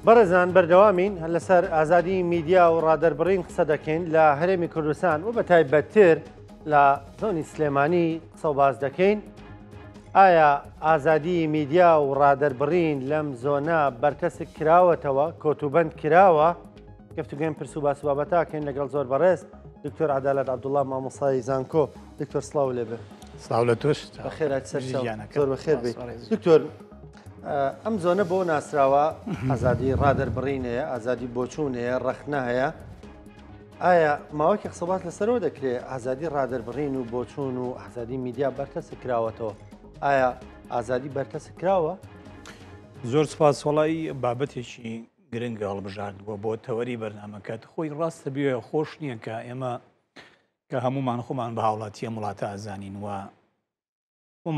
بەڕێزان بەردەوامین لەسەر ئازادی میدیا و ڕادەربڕین قسە دەکەین لە هەرێمی کوردستان و بە تایبەتتر لە زۆنی سلێمانی قسە و باز دەکەین. ئایا ئازادی میدیا و ڕادەربڕین لەم زۆنە بەرکەسک کراوەتەوە، کۆتوبەند کراوە؟ گفتوگوێن پرس و باس و بابەتاکەین لەگەڵ زۆر بەڕێز دکتۆر عەدالەت عەبدوڵڵا مامۆستای زانکۆ. دکتۆر سڵاو لێبێ. سڵاو لە تۆش. بەخێر زۆر بەخێر بێت. دکتۆر ئەم زۆنە بۆ ناسراوە ئازادی ڕادەربڕینەیە، ئازادی بۆچوونەیە، ڕەخنە هەیە. ئایا ماوەکی قسەبات لەسەرەوە دەکرێت ئازادی ڕادەربڕین و بۆچوون و ئازادی میدیا بەرکەسە کراوەتەوە؟ ئایا ئازادی بەرکەسە کراوە؟ زۆر سپاس. وەڵی بابەتێکی گرنگە هەڵبژاردووە بۆ تەوەری بەرنامەکەت. خۆی ڕاستە بێ خۆش نییە کە ئێمە کە هەمومان خۆمان بە هاوڵاتیە وڵاتە ئازانین و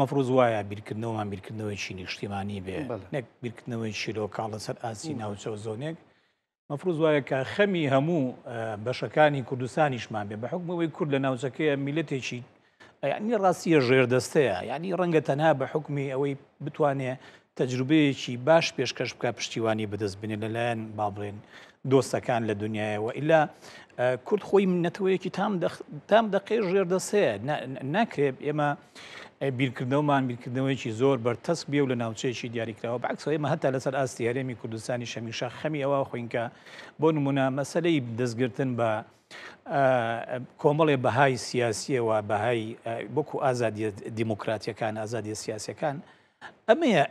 مەفروض وایە بیرکردنەوەمان بیرکردنەوەیکی نیشتیمانی بێ، نەک بیرکردنەوەی شیرۆکاڵ لەسەر ئاسی ناوچە و زۆنێک. مەفروض وایە کە خەمی هەموو بەشەکانی کوردستانیشمان بێ بە حکمەوەی کورد لە ناوچەکەیە میلەتێکی یعنی ڕاستیە ژێردەستەیە، یعنی ڕەنگە تەنها بە حکمی ئەوەی بتوانێت تەجروبەیەکی باش پێشکەش بکە پشتیوانی بەدەست بنێ لەلایەن با بڵێن دۆستەکان لە دنیایەوە. ئیلا کورد خۆی منەتەوەیەکی تام دەقێ ژێردەستەیە ناکرێت ئێمە بیرکردنەوەیکی زۆر بەرتەسک بێ و لە ناوچەیەکی دیاریکراوە. بەعکسەوە ئێمە هەتا لەسەر ئاستی هەرێمی کوردستانی شەمیشە خەمی ئەوە خوینکە بۆ نمونە مەسەلەی دەستگرتن بە کۆمەڵێ بەهای سیاسیەوە بەهای وەکو ئازادی دیموکراتیەکان ئازادی سیاسیەکان ئەمەیە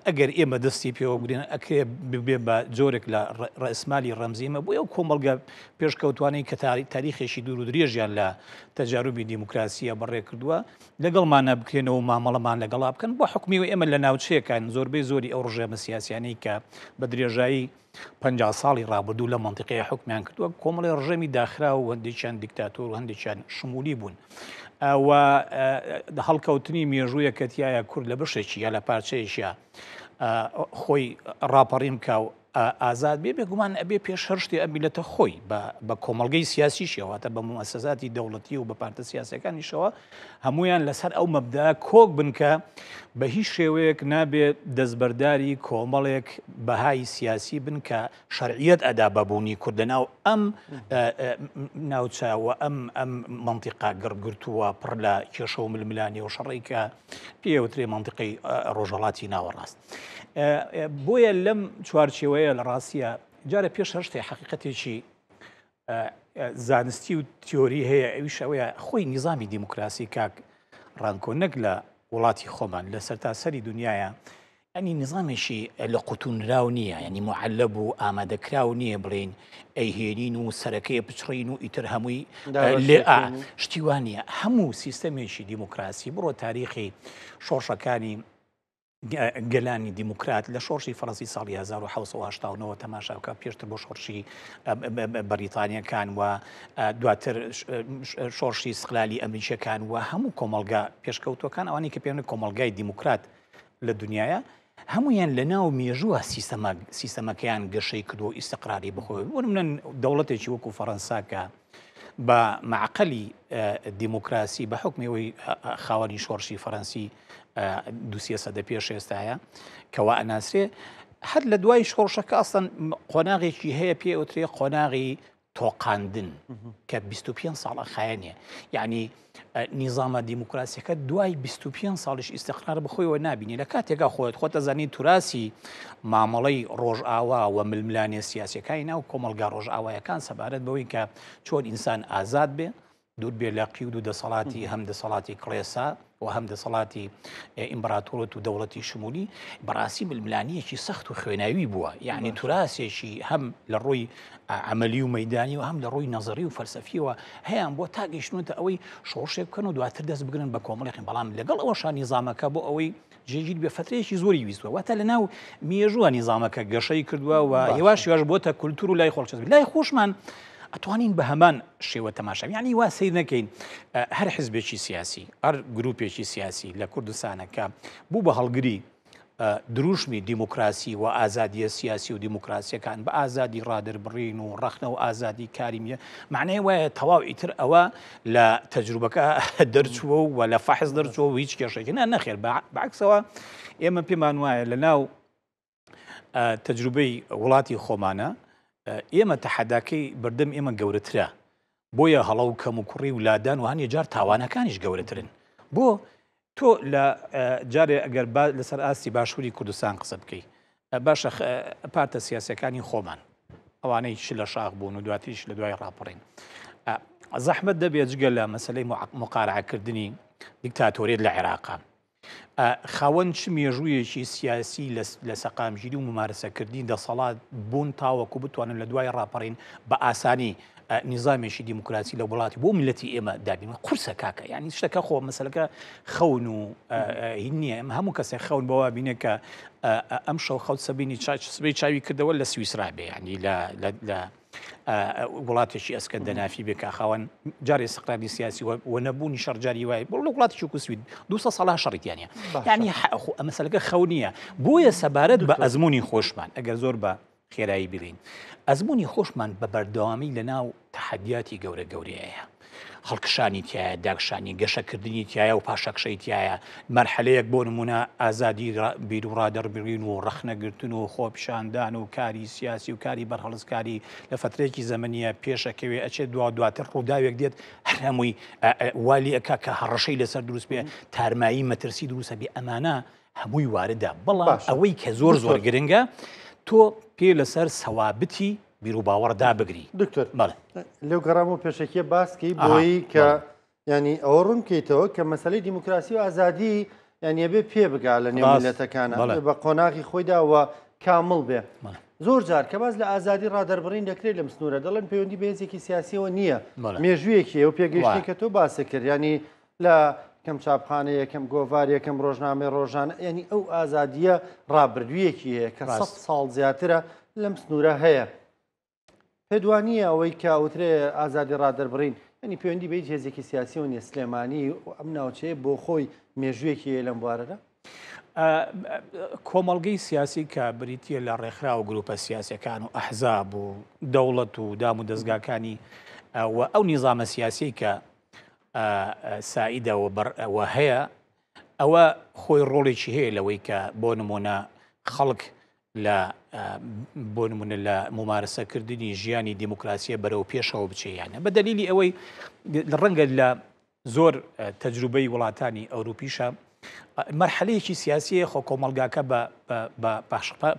ئەگەر ئێمە دەستی پێوە بگرێن ئەکرێ ببێ بە جۆرێک لە ڕئیسمالی ڕەمزیمە بۆ ئەو کۆمەڵگە پێشکەوتوانەی کە تاریخێکی دوور و درێژیان لە تەجاروبی دیموکراسیە بەڕێ کردووە لەگەڵمانە بکرێنەوە مامەڵەمان لەگەڵا بکەن بۆ حکمی و ئێمە لە ناوچەیەکان زۆربەی زۆری ئەو ڕژێمە سیاسیانەی کە بە درێژایی 50 ساڵی ڕابردوو لە منتیقەیە حکمیان کردووە کۆمەڵی ڕژێمی داخرا و هەندێکیان دیکتاتۆر و هەندێکیان شمولی بوون. و هەڵکەوتنی مێژوویە کەتیایە کورد لە بەشێکی یا لە پارچەیەشە خۆی ڕاپەڕیم کا و ئازاد بێ بێگومان ئەبێ پێش هەر شتێ ئەمیلەتە خۆی بە کۆمەڵگەی سیاسیشەوەتە بە موسەساتی دەوڵەتی و بە پارتە سیاسەکانیشەوە هەمویان لەسەر ئەو مەبدا کۆک بنکە بە هیچ شێوەیەک نابێت دەستبەرداری کۆمەڵێک بەهای سیاسی بن کە شەرعیەت ئەدا بەبوونی کورد لەناو ئەم ناوچاوە ئەم منتیقا گرتووە پڕ لە کێشە و ململانی و شەڕی کە پێوترێ منتیقەی ڕۆژهەڵاتی ناوەڕاست. بۆیە لەم چوارچێوەیە لە ڕاستیە جارە پێش هەر شتێ حەقیقەتێکی زانستی و تیۆری هەیە ئەویش ئەوەیە خۆی نیزامی دیموکراسی کاک ڕانکۆ نەک لە وڵاتی خۆمان لە سەرتاسەری دنیاە ئەنی نظامێکی لە قوتونراو نییە، ینی معلب و ئامادەکراو نییە بڵێن ئەیهێنین و سەرەکەی بچڕین و ئیتر هەمووی لێ شتیوانە. هەموو سیستەمێکی دیموکراسی بڕۆ تاریخی شۆڕشەکانی گەلانی دیموکرات لە شۆڕشی فەڕەنسی ساڵی 1970 تەماشاکە پێشتر بۆ شۆڕشی بەریتانیەکان و دواتر شۆڕشی استقلالی ئەمریکیەکان و هەموو کۆمەڵگا پێشکەوتوەکان ئەوانی کە پێڵێن کۆمەڵگای دیموکرات لە دنیاە هەمویان لە ناو مێژووە سیستەمەکەیان گەشەی کردو و ئیستقراری بخۆی ومنن دەوڵەتێکی وەکو فەڕەنساکە بە معقلی دیموکراسی بە حکمەوەی خاوەنی شۆڕشی فەڕەنسی 200 سەدە پێش ئێستاە کەوا ئەناسرێ هەر لە دوای شۆڕشەکە ئەستەن قۆناغێکی هەیە پێوترێ قۆناغی تۆقاندن کە 25 ساڵە خایەنێ، یعنی نیزامە دیموکراسیەکە دوای 25 ساڵیش ئیستقرار بخۆیەوە نبینی لە کاتێکا خۆت زانانی توراسی مامەڵەی ڕۆژئاوا و ململانێ سیاسەکانی ناو کۆمەلگا ڕۆژئاوایەکان سەبارەت بەوەی کە چۆن ئینسان ئازاد بێ دوور بێ لە قیود و دەسەڵاتی هەم دەسەڵاتی کڵێسا و هەم دەسەڵاتی ئیمپراتۆرەت و دەوڵەتی شمولی بەڕاستی ململانیەکی سەخت و خوێناوی بووە، یعنی توراسێکی هەم لە ڕۆی عملی و مەیدانی و هەم لە ڕۆی نەزەری و فەلسەفیەوە هەیەیان بۆ تا گەیشتنەوە ئەوەی شۆڕشێک بکەن و دواتر دەست بگرن بە کۆمەڵێکی. بەڵام لەگەڵ ئەوەشان نیزامەکە بۆ ئەوەی جێگیر بێ فترەیەکی زۆری ویستوە واتە لە ناو مێژووە نیزامەکە گەشەی کردووە و هێواش بۆتە کولتور و لای خۆڵچەسبی لای خۆشمان ئەتوانین بە هەمان شێوە تەماشا، یعنی وا سیر نەکەین هەر حزبێکی سیاسی هەر گروپێکی سیاسی لە کوردستانەکە بوو بە هەڵگری دروشمی دیموکراسی و ئازادیە سیاسی و دیموکراسیەکان بە ئازادی ڕادەربڕین و ڕەخنە و ئازادی کاریمیە معنەیە وایە تەواو ئیتر ئەوە لە تەجروبەکە دەرچووە و لە فەحز دەرچووە و هیچ کێشێکی نەخێر بەعکسەوە ئێمە پێمان وایە لە ناو تەجروبەی وڵاتی خۆمانە ئێمە تەحەداکەی بەردەم ئێمە گەورەترە بۆیە هەڵە و کەم و کوڕی ولادان و هەنێ جار تاوانەکانیش گەورەترن بۆ تۆ لە جارێ ئەگەر لەسەر ئاستی باشووری کوردستان قسە بکەی باشە پارتە سیاسەکانی خۆمان ئەوانەی چ لە شاخ بوون و دواتیش لە دوای ڕاپەڕین زەحمەت دەبێت جگە لە مەسلەی مقارعەکردنی دیکتاتۆریەت لە عێراقا خاوەن چ مێژوویەکی سیاسی لە سەقامگیری و ممارسەکردنی دەسەڵات بوون تاوەکو بتوانن لە دوای ڕاپەڕین بە ئاسانی نیزامێکی دیموکراسی لە وڵاتی بۆ میلەتی ئێمە دابین قورسە کاکە یعنی شتەکە خۆ مەسلەکە خەون و هین نییە ئەم هەموو کەسێک خەون بەوە بینێ کە ئەم شەو خەوت سەبینی سبەی چاوی کردەوە لە سویسرا بێ ینی لە وڵاتێکی ئەسکەندەنافی بێ کاخاوەن جارێ سەقرامی سیاسی و نەبوونی شەرجاری وای بۆ لە وڵاتێکی کوسوید 200 ساڵا شەڕیتیانە یعنی مەسلەکە خەون نییە بۆیە سەبارەت بە ئەزمموی خۆشمان ئەگەر زۆر بە خێرایی بڵین ئەزمموی خۆشمان بە بەردەوامی لە ناو تەحەدیاتی گەورە گەورەیە هەڵکشانی تایە داگشانی گەشەکردنی تایە و پاشەکشەی تایە مەرحەلەیەک بۆ نمونە ئازادی بیر و ڕادەربڕین و ڕەخنەگرتن و خۆپیشاندان و کاری سیاسی و کاری بەرهەڵسکاری لە فترێکی زەمەنیە پێشەکەوێ ئەچێت دواتر ڕووداوێک دێت هەمووی والی ئەکا کە هەڕەشەی لەسەر دروست بێ تارمایی مەترسی دروستە بێ ئەمانە هەمووی واردە بەڵام ئەوەی کە زۆر گرنگە تۆ پێ لەسەر سەوابتی بیر و باوەڕدا بگری دکتۆر لەو گەڕام و پێشەکیە باسکەی بۆی کە ینی ئەوە ڕوون بکەیتەوە کە مەسەلەی دیموکراسی و ئازادی یعنی بێ پێ بگا لە نێو میلەتەکانە بە قۆناغی خۆیداوە کامڵ بێ زۆر جار کە باز لە ئازادی ڕادەربڕین دەکرێت لەم سنوورە دەڵێن پەیوەندی بە هێزێکی سیاسیەوە نییە مێژوویەکی ئەو پێگەیشتنی کە تۆ باسە کرد ینی لە یەکەم چاپخانە یەکەم گۆڤار یەکەم ڕۆژنامەی ڕۆژانە ینی ئەو ئازادیە ڕابردوویەکی هەیە کە 100 ساڵ زیاترە لەم سنوورە هەیە پێدوانیە ئەوەی کە ئەوترێ ئازادی ڕادەربڕین ینی پەیوەندی بە هیچ هێزێکی سیاسی و نیە سلێمانی ئەم ناوچەیە بۆ خۆی مێژوویەکی لەم بوارەدا کۆمەڵگەی سیاسی کە بریتە لە ڕێکخرا و گروپە سیاسەکان و ئەحزاب و دەوڵەت و دام و دەستگاکانی و ئەو نیزامە سیاسی کە سائیدەوە هەیە ئەوە خۆی ڕۆڵێکی هەیە لەوەی کە بۆ نمونە خەڵک بۆ نمونە لە ممارسەکردنی ژیانی دیموکراسیە بەرەو پێشەوە بچێیانە بە دەلیلی ئەوەی ڕەنگە لە زۆر تەجروبەی وڵاتانی ئەوروپیشە مەرحەلەیەکی سیاسیە خۆ کۆمەلگاکە بە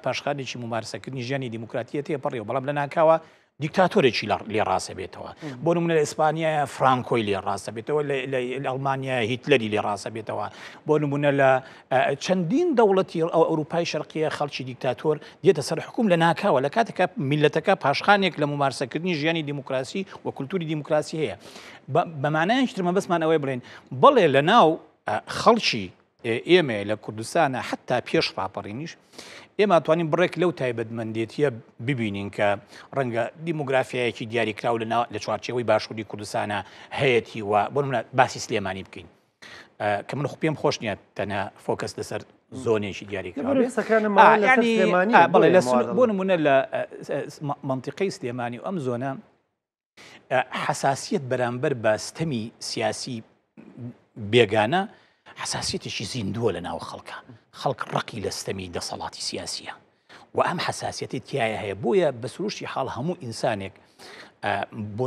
پاشخانێکی ممارسەکردنی ژیانی دیموکراتیە تێپەڕێەوە بەڵام لە ناکاوە دیکتاتۆرێکی لێ ڕاستە بێتەوە بۆ نمونە لە ئیسپانیایە فرانکۆی لێ ڕاستە بێتەوە لە ئەڵمانیا هیتلەری لێ ڕاستە بێتەوە بۆ نمونە لە چەندین دەوڵەتی ئەوروپای شەرقیە خەڵکی دیکتاتۆر دێتە سەر حکوم لە ناکاوە لە کاتێکە میلەتەکە پاشخانێک لە ممارسەکردنی ژیانی دیموکراسی و کولتوری دیموکراسی هەیە بەمانایش ترمە بەسمان ئەوەی بڵێن بەڵێ لە ناو خەڵکی ئێمە لە کوردستانە حتا پێش ڕاپەڕینیش ئێمە توانین بڕێک لەو تایبەتمەندێتیە ببینین کە ڕەنگە دیموگرافیایەکی دیاریکراو لە چوارچێوەی باشووری کوردستانە هەیەی و بۆ نمونە باسی سلێمانی بکەین کە من پێم خۆش نییە تەنها فۆکەس لەسەر زۆنێکی دیاریکراوە بۆ نمونە لە منتیقەی سلێمانی و ئەم زۆنە حساسیت بەرامبەر بە ستەمی سیاسی بێگانە حساسیتێکی زیندووە لە ناو خەڵکە خەڵک ڕقی لە ستەمی دەسەڵاتی سیاسیە و ئەم حساسیەتی تایە هەیە بۆیە بە سروشتی حاڵ هەموو ئینسانێک بۆ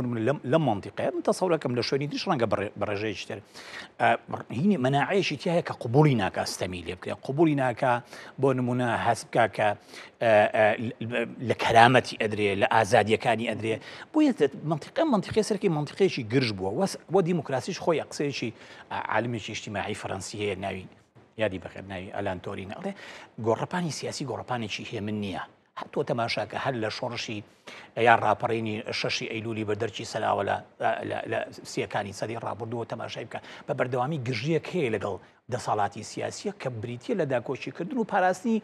لە منتیقەیە من تەسەورەکەم لە شوێنی دیش ڕەنگە بەڕێژەیەکی تر هینی مەناعەیەکی تیا هەیە کە قبوڵی ناکە ستەمی لێ بکرێت قبوڵی ناکە بۆ نمونە هەست بکە کە لە کەرامەتی ئەدرێ لە ئازادیەکانی ئەدرێ بۆیە منتیقی سەرکی منتیقەیەکی گرژ بووە وە دیموکراسیش خۆی قسەیەکی عالمێکی ئیجتیماعی فەڕەنسی هەیە ناوی یادی بەخێر ناوی ئەلان تۆرینە ئەڵێ گۆڕەپانی سیاسی گۆڕەپانێکی هێمن نییە حتۆ تەماشاکە هەر لە شۆڕشی یان ڕاپەڕینی 6 ئەیلولی بەردەرچی سەلاوە لە سیەکانی سەدی ڕابردووە تەماشای بکە بە بەردەوامی گژیەک هەیە لەگەڵ دەسەڵاتی سیاسیە کە بریتە لە داکۆچیکردن و پاراستنی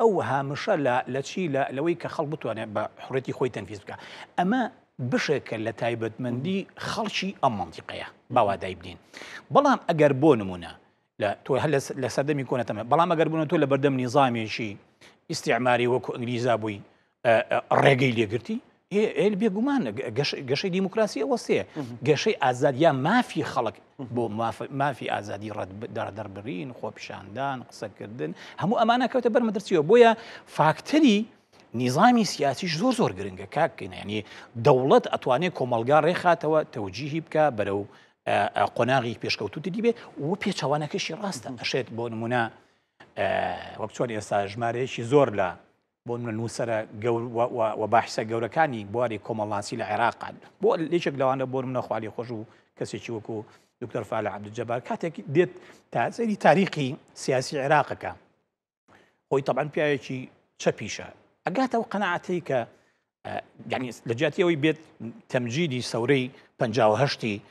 ئەو هامشە لە چی لەوەی کە خەڵک بتوانێت بە حوڕەتی خۆی تەنفیز بکە ئەمە بشێکە لە تایبەتمەندی خەڵکی ئەم منتیقەیە باوادای بنین بەڵام ئەگەر بۆ نمونە تۆ هەر لە سەردەمی کۆنەتەمە بەڵام ئەگەر بوون تۆ لە بەردەم نیزامێکی ئیستیعماری وەکو ئەنگلیزا بووی ڕێگەی لێگرتی بێگومان گەشەی دیموکراسی ئەوەستەیە گەشەی ئازادیان مافی خەڵک بۆ مافی ئازادی ڕادەربڕین خۆپیشاندان قسەکردن هەموو ئەمانە کەوتە بەر مەدرسیەوە بۆیە فاکتەری نیظامی سیاسیش زۆر گرنگە کاکەین ینی دەوڵەت ئەتوانێت کۆمەلگا ڕێخاتەوە تەوجیهی بکە بەرەو قۆناغی پێشکەوتوتی دیبێ و پێچەوانەکەشی ڕاستە ئەشێت بۆ نمونە وەک چۆن ئێستا ژمارەیەکی زۆر لە بۆ نووسرە و باحسە گەورەکانی بواری کۆمەڵناسی لە عێراقان بۆ لێچێک لەوانە بۆ منە خوالی خۆش و کەسێکی وەکو دکتۆر فالە عەبدولجەبار کاتێک دێت تا سەیری تاریخی سیاسی عێراقەکە خۆی تەبعاً پیاوێکی چەپیشە ئەگاتەوە قەناعەتی کە یعنی لە جیاتیەوەی بێت تەمجیدی سەورەی 58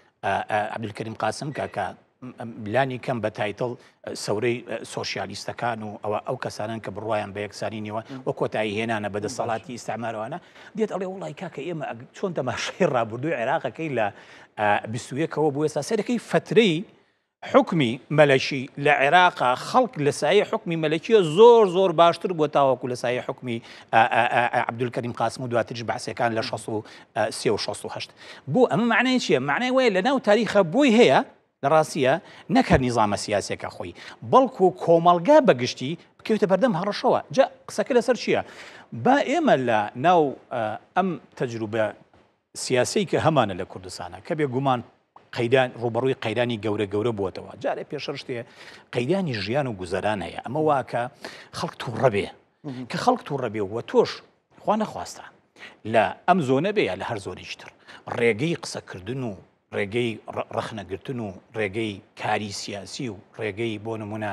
عەبدولکەریم قاسم کە بلانی کەم بە تایتڵ سەورەی سۆشیالیستەکان و ئەو کەسانن کە بڕوایان بە یەکسانینەوە وە کۆتایی هێنانە بەدەسەڵاتی ئیستعمارەوەانە دێت ئەڵێ وڵی کاکە ئێمە چۆن تەماشای ڕابردووی عێراقەکەی لە 21ەوە بۆ ئێستا سەرەکەی فترەی حکمی مەلەکی لە عێراقا خەڵک لە سایە حکمی مەلەکیە زۆر باشتر بۆ تاوەکو لە سایە حکمی عەبدولکەریم قاسم و دواترش بەحسەکان لە 63 و 68 بۆ ئەمە معنای چییە؟ معنای وایە لە ناو تاریخە بۆی هەیە لە ڕاستیە نەکرد نیزامە سیاسەکە خۆی بەڵکو کۆمەلگا بەگشتی بکەوتە بەردەم هەڕەشەوە جا قسەکە لەسەر چییە؟ با ئێمە لە ناو ئەم تەجروبە سیاسی کە هەمانە لە کوردستانە کە بێگومان قەیدان ڕوبەڕووی قەیدانی گەورە بووەتەوە جارێ پێشەر شتێ قەیدانی ژیان و گوزەران هەیە ئەمە واکە خەڵک تووڕە بێ کە خەڵک تووڕە بێ وە تۆش خوا نەخواستە لە ئەم زۆنە بێ لە هەر زۆرێکی تر ڕێگەی قسەکردن و ڕێگەی ڕەخنەگرتن و ڕێگەی کاری سیاسی و ڕێگەی بۆ نمونە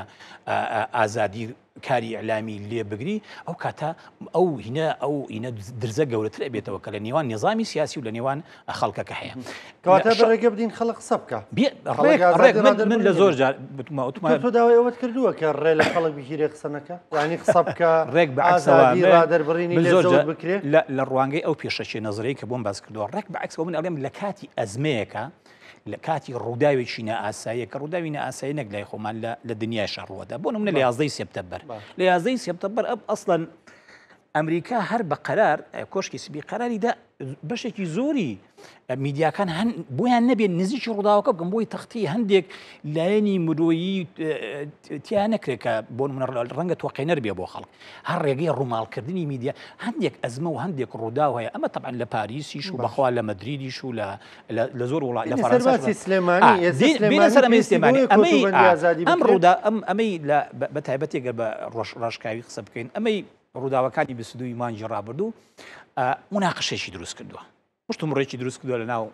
ئازادی کاری ئەعلامی لێ بگری ئەو کاتە ئەو درزە گەورەتر بێتەوە کە لە نێوان نظامی سیاسی و لە نێوان خەڵکەکە هەیە کەواتە ڕێگە بدین خەڵک قسە بکە من لە زۆر جار تۆ داوای ئەوەت کردووە کە ڕێ لە خەڵک بگیرێ قسەنەکە یعنی قسە بکە ڕێک ئازادی ڕادەربڕینی لێ زۆر بکرێ لە ڕوانگەی ئەو پێشەشی نەزەرەی کە بۆم باس کردووە ڕێک بەعکسەوە من ئەڵێم لە کاتی ئەزمەیەکە لە کاتی ڕووداوێکی نائاساییە کە ڕووداوی نائاسایی نەک لای خۆمان لە دنیای شەڕوەدا بۆ نمونە لە 11 سپتەمبەر لە 11 سپتەمبەر ئەسڵەن ئەمریکا هەر بە قەرار کۆشکی سبی قەراریدا بەشێکی زۆری میدیاکان بۆیان نەبێت نزیکی ڕووداوەکە بکەم بۆی تەختی هەندێک لایەنی مرۆیی تیا نەکرێت کە بۆ ڕەنگە تۆقینەر بێ بۆ خەڵک هەر ڕێگەی ڕووماڵکردنی میدیا هەندێک ئەزمە و هەندێک ڕووداو هەیە ئەمە تەبعاً لە پاریسیش و بەخوا لە مەدریدیش و لە زۆر وڵات لە فەڕەنسا ئەم ڕوودا ئەمەی بە تایبەتێگە بە ڕۆژکاوی قسە بکەین ئەمەی ڕووداوەکانی 22 مانگی ڕابردوو مناقشەیەکی دروست کردووە پشتمڕێکی دروست کردووە لە ناو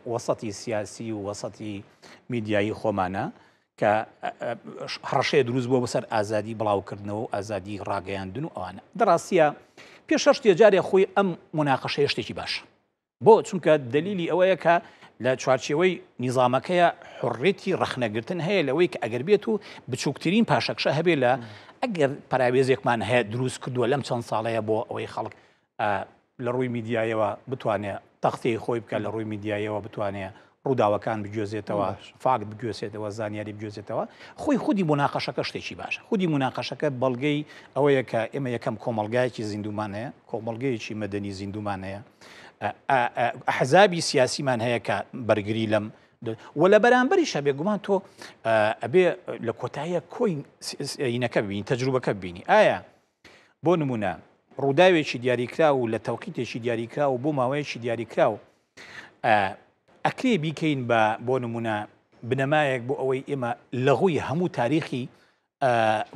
وەسەتی سیاسی و وەسەتی میدیایی خۆمانە کە هەڕەشەیە دروست بووە بەسەر ئازادی بڵاوکردنەوە و ئازادی ڕاگەیاندن و ئەوانە دەڕاستیە پێشەش جارێ خۆی ئەم مناقشەیە شتێکی باشە بۆ چونکە دلیلی ئەوەیە کە لە چوارچێوەی نیزامەکەیە حڕێتی ڕەخنەگرتن هەیە لەوەی کە ئەگەر بێت و بچووکترین پاشەکشە هەبێ لە ئەگەر پراوێزێکمان هەیە دروست کردووە لەم چەند ساڵەیە بۆ ئەوەی خەڵک لە ڕووی میدیایەوە بتوانێت تەختی خۆی بکە لە ڕووی میدیایەوە بتوانێت ڕووداوەکان بگوێزێتەوە فاکت بگوێسێتەوە زانیاری بگوێزێتەوە خۆی خودی مناقەشەکە شتێکی باشە خودی مناقەشەکە بەڵگەی ئەوەیە کە ئێمە یەکەم کۆمەلگایەکی زیندومان هەیە کۆمەلگەیەکی مەدەنی زیندومان هەیە ئەحزابی سیاسیمان هەیە کە بەرگری لەم و لە بەرامبەریشە بێگومان تۆ ئەبێ لە کۆتاییە کۆی عینەکە ببینی تەجروبەکە ببینی ئایا بۆ نمونە ڕووداوێکی دیاریکرا و لە تەوقیتێکی دیاریکرا و بۆ ماوەیەکی دیاریکرا و ئەکرێ بیکەین بۆ نمونە بنەمایەک بۆ ئەوەی ئێمە لەغووی هەموو تاریخی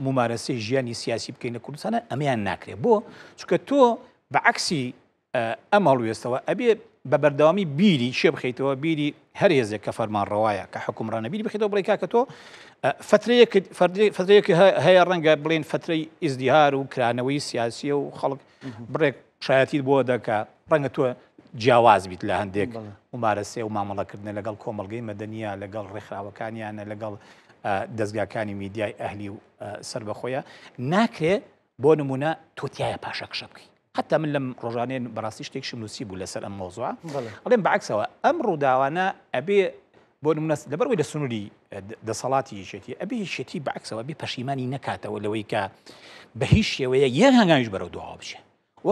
ممارەسەی ژیانی سیاسی بکەین لە کوردستانە ئەمەیان ناکرێت بۆ چونکە تۆ بەعکسی ئەم هەڵوێستەوە ئەبێ بە بەردەوامی بیری شێ بخەیتەوە بیری هەر هێزێک کە فەرمانڕەوایە کە حکومڕانە بیری بخیتەوە بڵێ کاکە تۆ فترەیەک هەیە ڕەنگە بڵێن فترەی ئیزدیهار و کرانەوەی سیاسیە و خەڵک بڕێک شایەتیت بۆ دەکا ڕەنگە تۆ جیاواز بیت لە هەندێک ممارەسێ و مامەڵەکردنە لەگەڵ کۆمەڵگەی مەدەنیە لەگەڵ ڕێکخراوەکانیانە لەگەڵ دەستگاکانی میدیای ئەهلی و سربەخۆیە ناکرێ بۆ نمونە تۆتیایە پاشەکشە بکەی حتى من لم ڕۆژانێن بەڕاستی شتێکشم نووسیبوو لەسەر ئەم مۆزوع ئەڵێم بەعکسەوە ئەم ڕووداوانە ئەبێ بۆ نمونە لەبەرەوەی لە سنووری دەسەڵاتی یەکێتی ئەبێ یەکێتی بەعکسەوە بێ پەشیمانی نەکاتەوە لەوەی کە بە هیچ شێوەیە یەک هەنگامیش بەرەو دوڵاو بچێ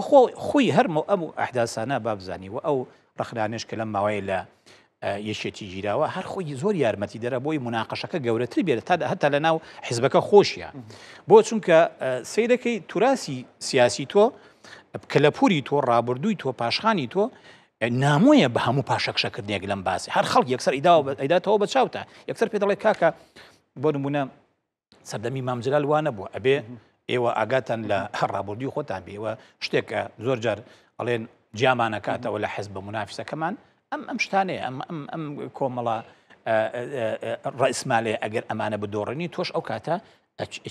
خۆی هەرمە ئەم ئەحداسانە بابزانی و ئەو ڕخنانش کە لەم ماوەیە لە یەشێتی گیراوە هەر خۆی زۆر یارمەتی دەرە بۆی مناقەشەکە گەورەتر بێت تا هەتا لە ناو حیزبەکە خۆشیە بۆ چونکە سەیرەکەی توراسی سیاسی تۆ کەلەپوری تۆ ڕابردووی تۆ پاشخانی تۆ نامۆیە بە هەموو پاشەکشەکردنێک لەم باسی هەر خەڵک یەکسەر ئیداتەوە بە چاوتە یەکسەر پێ دەڵێ کاکە بۆ نمونە سەردەمی مامجلال وانە بوو ئەبێ ئێوە ئاگاتان لە ڕابردووی خۆتان بێەوە شتێکە زۆر جار ئەڵێن جیامانەکاتەوە لە حیزب بە منافسەکەمان ئەم شتانەیە ئەم کۆمەڵە ڕئیسمالێ ئەگەر ئەمانە بدۆڕنی تۆش ئەو کاتە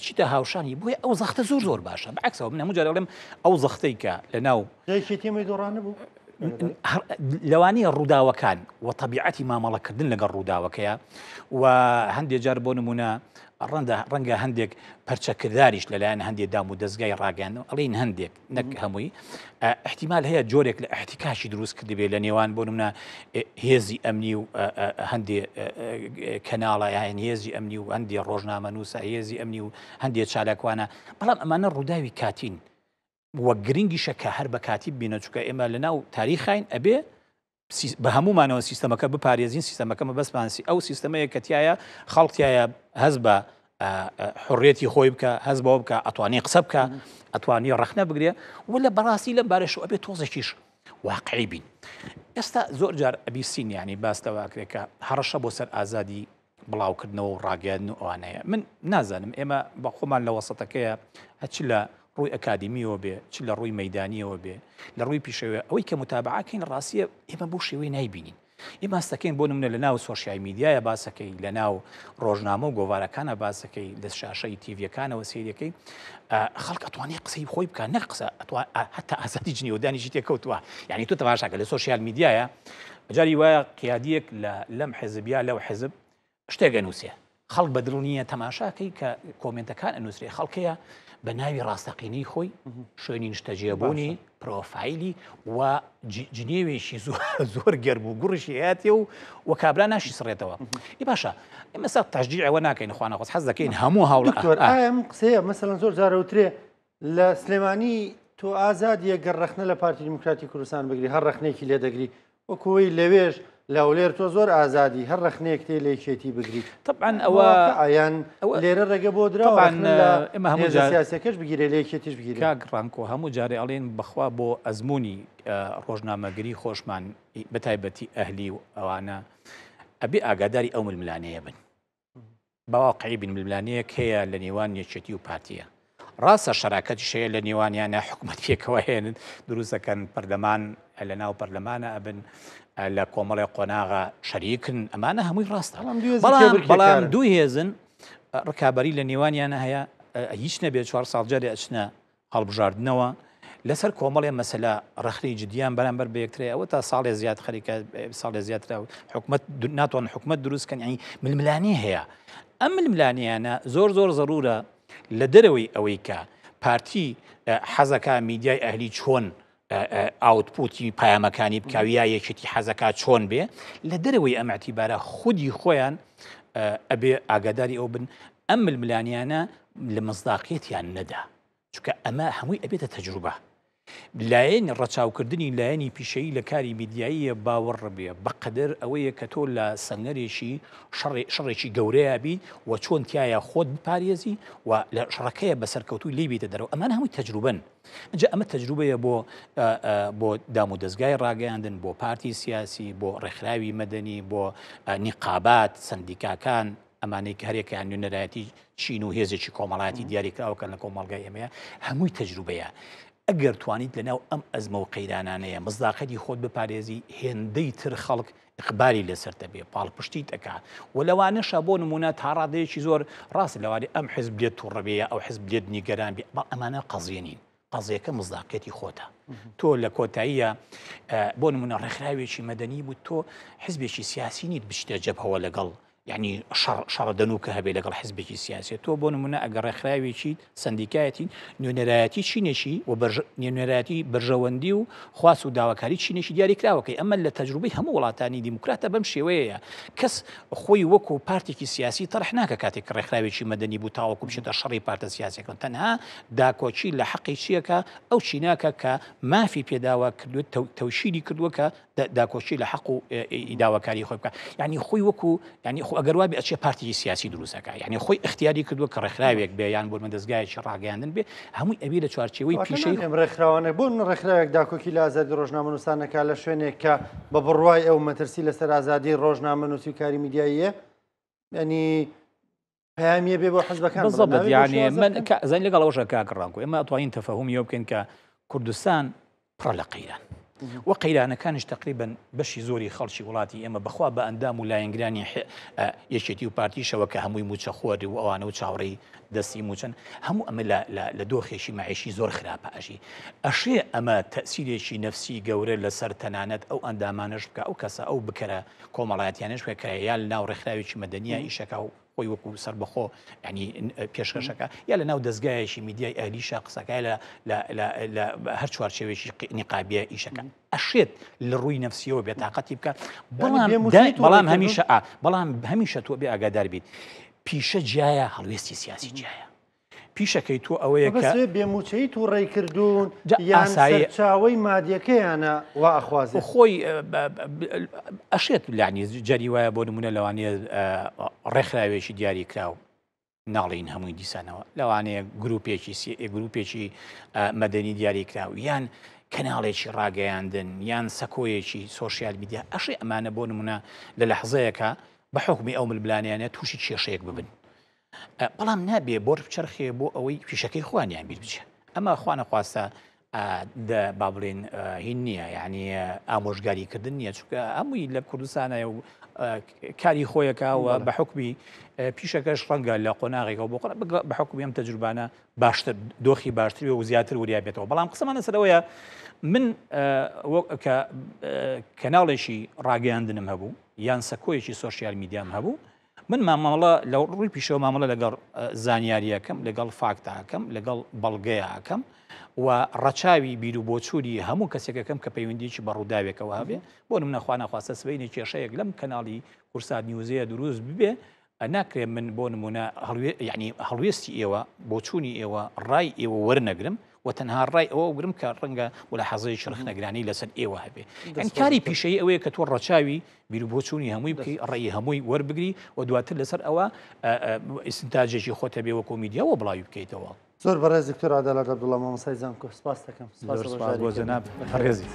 چیتە هاوشانی بۆیە ئەو زەختە زۆر باشە بەعکسەوە من هەموو جار دەڵێم ئەو زەختەی کە لە ناو تێمەی دۆڕانە بوو لەوانەیە ڕووداوەکان و تەبیعەتی مامەڵەکردن لەگەڵ ڕووداوەکەیە و هەندێک جار بۆ نمونە ڕەنگە هەندێک پەرچەکرداریش لەلایەن هەندێک دام و دەستگای ڕاگەاندن ئەڵین هەندێک نەک هەمووی احتیمال هەیە جۆرێک لە احتیکاشی دروست کردبێ لە نێوان بۆ نمونە هێزی ئەمنی و هەندێک کەناڵە یان هێزی ئەمنی و هەندێک ڕۆژنامە نووسە هێزی ئەمنی و هەندێک چالاکوانە بەڵام ئەمانە ڕووداوی کاتین وە گرنگیشە کە هەر بە کاتیب بینە چووکە ئێمە لە ناو تاریخین ئەبێ بە هەمومانەوە سیستەمەکە بپارێزین سیستەمەکەمە بەسپانسی ئەو سیستەمەیە کەتیایە خەڵکیایە هەز بە حڕێتی خۆی بکە هەز بەوە بکە ئەتوانی قسە بکە ئەتوانی ڕەخنە بگرێ و لە بەڕاستی لەم بارەش ئەبێ تۆزێکیش واقعی بین ئێستا زۆر جار ئەبیسین ینی باستەواکرێکە هەڕەشە بۆ سەر ئازادی بڵاوکردنەوە و ڕاگەاندن و ئەوانەیە من نازانم ئێمە بە خۆمان لە وەسەتەکەیە هەچ لە ڕووی ئەکادمیەوە بێ چ لە ڕووی مەدانیەوە بێ لە ڕووی پیشەوە ئەوەی کە متابعاکەین ڕاستیە ئێمە بۆ شێوەی نایبینین ئێمە ئەستەکەین بۆ نمونە لە ناو سۆشیال میدیایە باسەکەی لە ناو ڕۆژنامە و گۆوارەکانە باسەکەی لە شاشەی تیڤەکانەوە سیرەکەی خەڵک ئەتوانی قسەی خۆی بکە نەک قسە هەتا ئازادی جنێودانیشی تێکەوتووە یعنی تۆ تەماشاکە لە سۆشیال میدیایە جاری وایە قیادیەک لەم حیزبیا لەو حیزب شتێک ئەنووسێ خەڵک بە دڵنیە تەماشاکەی کە کۆمنتەکان ئەنووسێ خەڵکەیە بە ناوی ڕاستەقینەی خۆی شوێنی نیشتەجێبوونی پرۆفایلی و جنێوێکی زۆر گەرم و گوڕشی هاتێ و کابرا ناشی سڕێتەوە ئی باشە ئێمەسا تەشجیع ئەوە ناکەین خواانەخۆز حەز دەکەین هەموو هەوڵ ئەم قسەیە مەسەڵەن زۆر جارەوترێ لە سلێمانی تۆ ئازادیە گەڕەخنە لە پارتی دیموکراتی کوردستان بگری هەر ڕەخنێکی لێ دەگری وەکوی لەوێژ لەولێر تۆ زۆر ئازادی هەر ڕەخنەیەک تێ لێکێتی بگریت طبعا ئەوە ئایان لێرە ڕێگە بۆ درا ئمە هەموو سیاسەکەش بگیرێ لێکێتیش بگیرێت کاگڕانکۆ هەموو جارێ ئەڵێن بەخوا بۆ ئەزمموی ڕۆژنامەگری خۆشمان بەتایبەتی ئەهلی و ئەوانە ئەبێ ئاگاداری ئەو ململانەیە بن باواقعی بن ململانەیەک هەیە لە نێوان یەکێتی و پارتیە ڕاستە شەراکەتی شەیە لە نێوانیانە حکوومەت پێکەوە هێنن دروستەکەن پەرلەمان لە ناو پەرلەمانە ئەبن لە کۆمەڵی قۆناغا شەریکن ئەمانە هەمووی ڕاستە بەڵام دوو هێزن ڕکابەری لە نێوانیانە هەیە هیچ نەبێت 4 ساڵ جارێ ئەچنە هەڵبژاردنەوە لەسەر کۆمەڵێ مەسەلا ڕخنەی جدیان بەرامبەر بە یەکترێ ئەوە تا ساڵێ زیاد خەریکە ساڵێ زیاترا و حکومەت ناتوان حکومەت دروستکەن یعنی ململانی هەیە ئەم ململانیانە زۆر زەڕورە لە دەرەوەی ئەوەی کە پارتی حەزەکە میدیای ئەهلی چۆن ئاوتپوتی پایامەکانی بکاویە یەکێتی حەزەکە چۆن بێ لە دەرەوەی ئەم ئەتیبارە خودی خۆیان ئەبێ ئاگاداری ئەو بن ئەم ململانیانە لە مصداقیەتیان نەدا چونکە ئەمە هەمووی ئەبێتە تەجروبە لایەن ڕەچاوکردنی لایەنی پیشەیی لە کاری میدیاییە باوەڕ بێ بەقەدر ئەوەیە کە تۆ لە سەنگەرێکی شەڕێکی گەورەیە بیت و چۆن تایە خۆت بپارێزی و لە شەڕەکەیە بەسەرکەوتوی لێ بیتە دەرەوە ئەمان هەمووی تەجروبەن ئەجا ئەمە تەجروبەیە بۆ دام و دەستگای ڕاگەیاندن بۆ پارتی سیاسی بۆ ڕێکخراوی مەدەنی بۆ نیقابات سندیکاکان ئەمانەی کە هەرێکیان نوێنەرایەتی چین و هێزێکی کۆمەڵایەتی دیاریکراوەکەن لە کۆمەڵگای ئێمەیە هەمووی تەجروبەیە ئەگەر توانیت لەناو ئەم ئەزمە و قەیرانانەیە مزداقەتی خۆت بپارێزی هێندەی تر خەڵک ئقبالی لەسەر دەبێ پاڵپشتی دەکا و لەوانەشە بۆ نمونە تا ڕادەیەکی زۆر ڕاست لەوانێ ئەم حزب لێت تووڕەبەیە ئەو حزب لێت نیگەران بێ ئەمانە قەزیە نین قەزیەکە مزداقەتی خۆتە تۆ لە کۆتاییە بۆ نمونە ڕێکخراوێکی مەدەنی بوو تۆ حزبێکی سیاسی نیت بشتە جەبهەوە لەگەڵ يعني شەڕ دەنووکە هەبێ لەگەڵ حزبێکی سیاسی تۆ بۆ نمونە ئەگەر ڕێکخراوێکی سندیکایەتی نوێنەرایەتی چینێکی و نوێنەرایەتی بەرژەوەندی و خواست و داواکاری چینێکی دیاریکراوەکەی ئەمە لە تەجروبەی هەموو وڵاتانی دیموکراتە بەم شێوەیە کەس خۆی وەکو پارتێکی سیاسی تەرح ناکە کاتێک ڕێکخراوێکی مەدەنی بوو تاوەکو بچێتە شەڕی پارتە سیاسیەکەن تەنها داکۆچی لە حەقی چیەکە ئەو چیناکە کە مافی پێداوا کردوێت تەوشیری کردووە کە داکۆچی لە حەق و ئیداواکاری خۆی بکە یعنی خۆی وەکو یعنی ئەگەر وابێ ئەچێ پارتێکی سیاسی دروستەکە یعنی خۆی اختیاری کردووە کە ڕێکخراوێک بێ یان بۆ دەستگایەکی ڕاگەیاندن بێ هەمووی ئەبێ لە چوارچێوەی پیشەی ڕێکخراوانە بۆ ڕێکخراوێک داکۆکی لە ئازادی ڕۆژنامەنووسانەکە لە شوێنێک کە بە بڕوای ئەو مەترسی لەسەر ئازادی ڕۆژنامەنووسی و کاری میدیاییە ینی پەیامیە بێ بۆ حزبەکان بالضبط يعني من زين لەگەڵ ئەوەشە کاکڕانکۆ ئێمە ئەتوانین تەفەهومی ئەو بکەین کە کوردستان پڕە لە قەیران و قەیرانەکانش تقریبا بەشی زۆری خەڵکی وڵاتی ئێمە بەخوا بە ئەندام و لایەنگرانی یەکێتی و پارتیشەوە کە هەمووی موچەخۆری و ئەوانە و چاوەڕێی دەستی موچەن هەموو ئەمە لە دۆخێکی مەعیشی زۆر خراپە ئەژی ئەشێ ئەمە تەسیرێکی نەفسی گەورە لەسەر تەنانەت ئەو ئەندامانش بکە ئەو کەسە ئەو بکەرە کۆمەڵایەتیانش بکە یا لە ناو ڕێکخراوێکی مەدەنیە ئیشەکە و خۆی وەکو سەربەخۆ ینی پێشکەشەکە یا لە ناو دەستگایەکی میدیای ئەهلیشە قسەکە لە هەر چوارچێوێکی نیقابیە ئیشەکە ئەشێت لە ڕووی نەفسیەوە بێتاقەتی بکە بەڵام هەمیشە تۆ بێ ئاگادار بیت پیشە جیایە هەڵوێستی سیاسی جیایە پیشەکەی تۆ ئەوەیە کە بێموچەی تو ڕێکردوون یان سەرچاوەی مادیەکەیانە وا ئەخوازێ خۆی ئەشێت لعنی جەری وایە بۆ نمونە لەوانەیە ڕێکخراوێکی دیاری کراو ناڵین هەمووی دیسانەوە لەوانەیە گروپێکی مەدەنی دیاری کراو یان کەناڵێکی ڕاگەیاندن یان سەکۆیەکی سۆشیال میدیا ئەشێ ئەمانە بۆ نمونە لە لەحزەیەکە بە حکمی ئەو ملبلانیانە تووشی کێشەیەک ببن بەڵام نابێ بۆ بچرخێ بۆ ئەوەی پیشەکەی خوانیان بیر بچێ ئەمە خوانە خواستە با بڵێن هین نییە یعنی ئامۆژگاریکردن نییە چونکە هەمووی لە کوردستانە و کاری خۆیەکە و بە حکمی پیشەکەش ڕەنگە لە قۆناغێکەوە بۆ بە حکمی ئەم تەجروبانە باشتر دۆخی باشتر و زیاتر وریا بێتەوە بەڵام قسەمانە سەرەوەیە من کە کەناڵێکی ڕاگەیاندنم هەبوو یان سەکۆیەکی سۆشیال میدیام هەبوو من مامەڵە لە ڕووی پیشەوە مامەڵە لەگەڵ زانیاریەکەم لەگەڵ فاکتاکەم لەگەڵ بەڵگەیەکەم و ڕەچاوی بیر و بۆچووری هەموو کەسێکەکەم کە پەیوەندیکی بە ڕووداوێکەوە هەبێ بۆ نمونە خوا نەخواستە سبەینی کێشەیەک لەم کەناڵی کورسات نیوزەیە دروست ببێ ناکرێت من بۆ نمونە ینی هەڵوێستی ئێوە بۆچوونی ئێوە ڕای ئێوە وەرنەگرم و تەنها ڕای ئەوە وگرم کە ڕەنگە و لە حەزەی شرخنەگرانی لەسەر ئێوە هەبێ کاری پیشەیە ئەوەیە کە تۆ ڕەچاوی بیر و بۆچوونی هەمووی بکەی ڕێی هەمووی وەربگری و دواتر لەسەر ئەوە ئیسنتاجێکی خۆتە بێ وەکو میدیاوە بڵاوی بکەیتەوە زۆر بەڕێز دکتۆر عەدالەت عەبدوڵڵا مامۆستای زانکۆ سپاس دەکەم بۆ جەناب ڕێزی